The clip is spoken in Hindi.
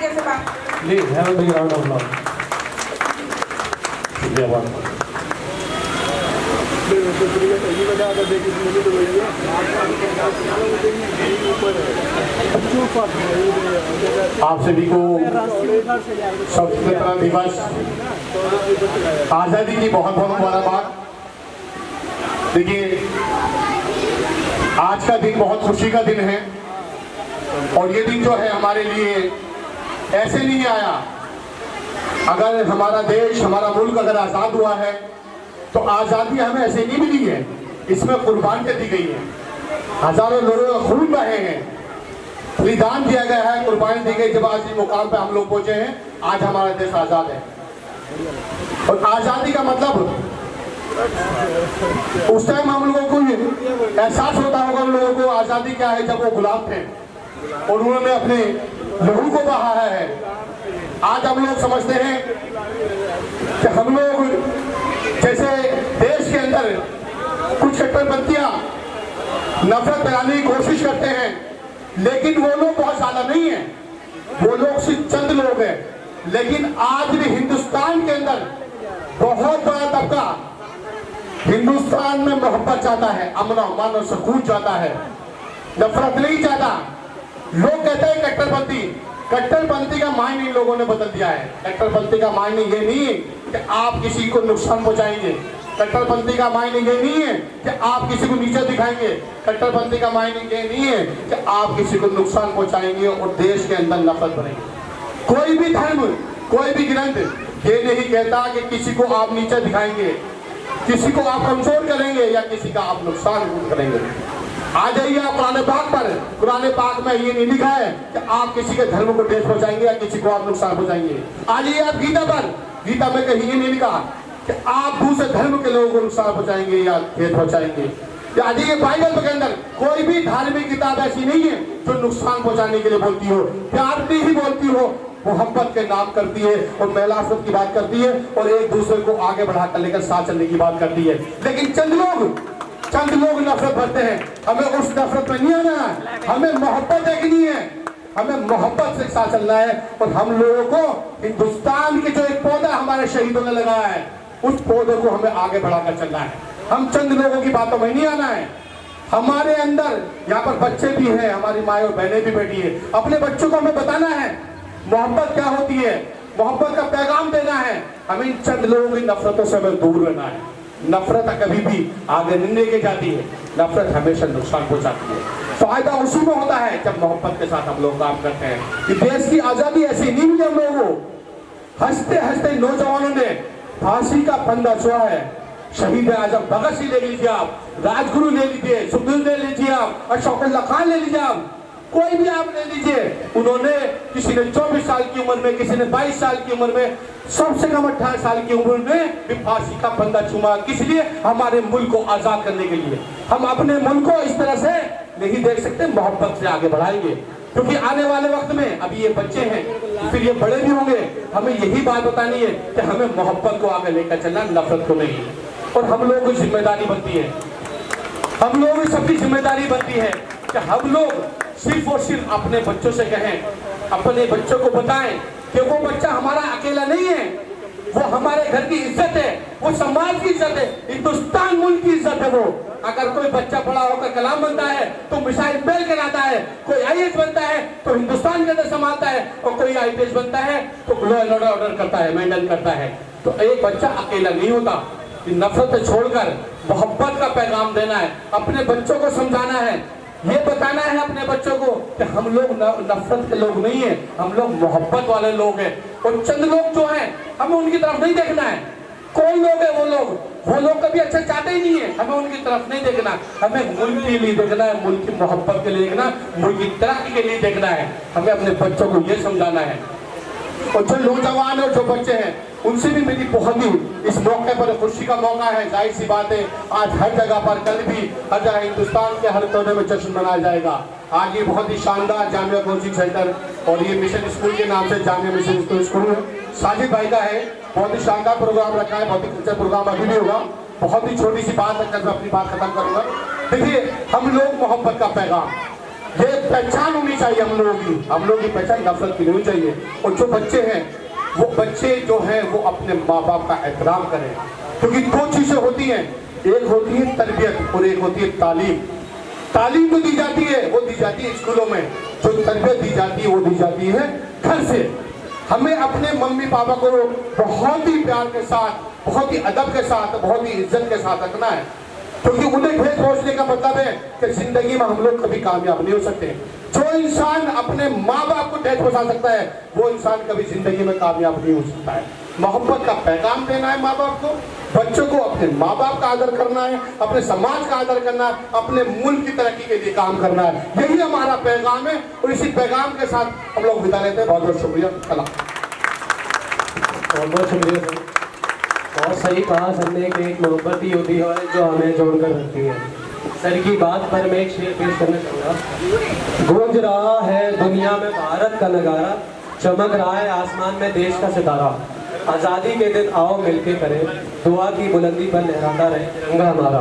आगे से बात। Please have a big round of applause. शुक्रिया बहुत। आप सभी को स्वतंत्रता दिवस आज़ादी की बहुत बहुत मुबारकबाद। देखिए, आज का दिन बहुत खुशी का दिन है और ये दिन जो है हमारे लिए ऐसे नहीं आया। अगर हमारा देश, हमारा मुल्क अगर आज़ाद हुआ है तो आज़ादी हमें ऐसे नहीं मिली है, इसमें कुर्बान कर दी गई है। हजारों लोगों का खून बहे हैं, बलिदान दिया गया है, कुर्बानी दी गई। जब आज इस मुकाम पे हम लोग पहुंचे हैं, आज हमारा देश आज़ाद है। और आज़ादी का मतलब उस टाइम हम लोगों को एहसास होता होगा उन लोगों को आज़ादी क्या है, जब वो गुलाम थे और उन्होंने अपने लहू को बहाया है। आज हम लोग समझते हैं कि हम लोग जैसे देश के अंदर कुछ कट्टरपंथियां नफरत फैलाने की कोशिश करते हैं, लेकिन वो लोग बहुत ज्यादा नहीं है, वो लोग सिर्फ चंद लोग हैं। लेकिन आज भी हिंदुस्तान के अंदर बहुत बड़ा तबका हिंदुस्तान में मोहब्बत चाहता है, अमन अमान और सुकून चाहता है, नफरत नहीं चाहता। लोग कहते हैं कट्टरपंथी, कट्टरपंथी का मायने इन लोगों ने बदल दिया है। कट्टरपंथी का मायने ये नहीं है कि आप किसी को नुकसान पहुंचाएंगे, कट्टरपंथी का मायने ये नहीं है कि आप किसी को नीचे दिखाएंगे, कट्टरपंथी का मायने ये नहीं है कि आप किसी को नुकसान पहुंचाएंगे और देश के अंदर नफरत बढ़ेगी। कोई भी धर्म, कोई भी ग्रंथ ये नहीं कहता कि किसी को आप नीचे दिखाएंगे, किसी को आप कमजोर करेंगे या किसी का आप नुकसान करेंगे। आ जाइए आप कुरान पाक पर, कुरान पाक में ये नहीं लिखा है कि आप किसी के धर्म को ठेस पहुंचाएंगे या किसी को आप नुकसान पहुंचाएंगे। आ जाइए आप गीता पर, गीता में कहीं ये नहीं लिखा कि आप दूसरे धर्म के लोगों को नुकसान पहुंचाएंगे या ठेस पहुंचाएंगे। आ जाइए बाइबल के अंदर कोई भी धार्मिक किताब ऐसी नहीं है जो नुकसान पहुंचाने के लिए बोलती हो, प्यार की ही बोलती हो, मोहब्बत के नाम करती है और महिलाफत की बात करती है और एक दूसरे को आगे बढ़ाकर लेकर साथ चलने की बात करती है। लेकिन चंद लोग नफरत भरते हैं। हमें उस नफरत में नहीं आना है, हमें मोहब्बत देखनी है, हमें मोहब्बत से साथ चलना है। और हम लोगों को हिंदुस्तान के जो एक पौधा हमारे शहीदों ने लगाया है, उस पौधे को हमें आगे बढ़ाकर चलना है। हम चंद लोगों की बातों में नहीं आना है। हमारे अंदर यहाँ पर बच्चे भी हैं, हमारी माएँ और बहनें भी बैठी है। अपने बच्चों को हमें बताना है मोहब्बत क्या होती है, मोहब्बत का पैगाम देना है। हमें इन चंद लोगों की नफरतों से हमें दूर रहना है। नफरत कभी भी आगे नहीं लेके जाती है, नफरत हमेशा नुकसान पहुंचाती है। फायदा उसी में होता है जब मोहब्बत के साथ हम लोग काम करते हैं। कि देश की आजादी ऐसी नहीं मिली हम लोगों को। हंसते हंसते नौजवानों ने फांसी का फंदा छुआ है। शहीद आजम भगत सिंह ले लीजिए आप, राजगुरु ले लीजिए, सुखदेव ले लीजिए आप, अशफाकुल्लाह खान ले लीजिए आप, कोई भी आप ले लीजिए। उन्होंने किसी ने 24 साल की उम्र में, किसी ने 22 साल की उम्र में, सबसे कम 18 साल की उम्र में भी फांसी का फंदा चूमा। किस लिए? हमारे मुल्क को आजाद करने के लिए। हम अपने मुल्क को इस तरह से नहीं देख सकते, मोहब्बत से आगे बढ़ाएंगे। क्योंकि आने वाले वक्त में अभी ये बच्चे हैं, फिर ये बड़े भी होंगे। हमें यही बात बतानी है कि हमें मोहब्बत को आगे लेकर चलना, नफरत को नहीं। और हम लोगों की जिम्मेदारी बनती है, हम लोगों की सबकी जिम्मेदारी बनती है कि हम लोग सिर्फ और सिर्फ अपने बच्चों से कहें, अपने बच्चों को बताएं कि वो बच्चा हमारा अकेला नहीं है, वो हमारे घर की इज्जत है, वो समाज की इज्जत है, हिंदुस्तान मुल्क की इज्जत है। वो अगर कोई बच्चा बड़ा होकर कलाम बनता है तो मिसाइल बेल कराता है, कोई आईएएस बनता है तो हिंदुस्तान के अंदर संभालता है, और कोई आईपीएस बनता है तो लॉ एंड ऑर्डर करता है, मेंटेन करता है। तो एक बच्चा अकेला नहीं होता। नफरत छोड़कर मोहब्बत का पैगाम देना है, अपने बच्चों को समझाना है, ये बताना है अपने बच्चों को कि हम लोग नफरत के लोग नहीं है, हम लोग मोहब्बत वाले लोग हैं। और चंद लोग जो हैं हमें उनकी तरफ नहीं देखना है। कोई लोग है वो लोग कभी अच्छा चाहते ही नहीं है, हमें उनकी तरफ नहीं देखना। हमें मुल्क के लिए देखना है, मुल्क की मोहब्बत के लिए देखना, मुल्क की तरक्की के लिए देखना है। हमें अपने बच्चों को ये समझाना है। और जो नौजवान और जो बच्चे हैं उनसे भी मेरी बहुत ही इस मौके पर खुशी का मौका है। जाहिर सी बात है, आज हर जगह पर, कल भी हर जगह हिंदुस्तान के हर कोने में जश्न मनाया जाएगा। आज ये बहुत ही शानदार जामिया कोचिंग सेंटर और ये मिशन स्कूल के नाम से जामिया मिशन स्कूल साजिद भाई का है। बहुत ही शानदार प्रोग्राम रखा है, बहुत ही अच्छा प्रोग्राम अभी भी होगा। बहुत ही छोटी सी बात रखकर मैं अपनी बात खत्म करूंगा। देखिए, हम लोग मोहब्बत का पैगाम, ये पहचान होनी चाहिए हम लोगों की पहचान नफरत की नहीं होनी चाहिए। और जो बच्चे हैं वो बच्चे जो हैं वो अपने माँ बाप का एहतराम करें, क्योंकि दो चीजें होती हैं, एक होती है तरबियत और एक होती है तालीम। तालीम जो दी जाती है वो दी जाती है स्कूलों में, जो तरबियत दी जाती है वो दी जाती है घर से। हमें अपने मम्मी पापा को बहुत ही प्यार के साथ, बहुत ही अदब के साथ, बहुत ही इज्जत के साथ रखना है, क्योंकि उन्हें ठेस पहुंचने का मतलब है कि जिंदगी में हम लोग कभी कामयाब नहीं हो सकते। जो इंसान अपने माँ बाप को ठेस पहुंचा सकता है वो इंसान कभी जिंदगी में कामयाब नहीं हो सकता है। मोहब्बत का पैगाम देना है माँ बाप को, बच्चों को अपने माँ बाप का आदर करना है, अपने समाज का आदर करना है, अपने मुल्क की तरक्की के लिए काम करना है, यही हमारा पैगाम है। और इसी पैगाम के साथ हम लोग विदा लेते हैं। बहुत बहुत शुक्रिया। बहुत बहुत शुक्रिया सर, बहुत सही कहा सर ने कि एक मोहब्बत ही होती है जो हमें जोड़कर रखती है। सर की बात पर मैं एक शेर पेश करना चाहूँगा। गूंज रहा है दुनिया में भारत का नगारा, चमक रहा है आसमान में देश का सितारा, आज़ादी के दिन आओ मिलके करें, दुआ की बुलंदी पर लहराता रहे तिरंगा हमारा।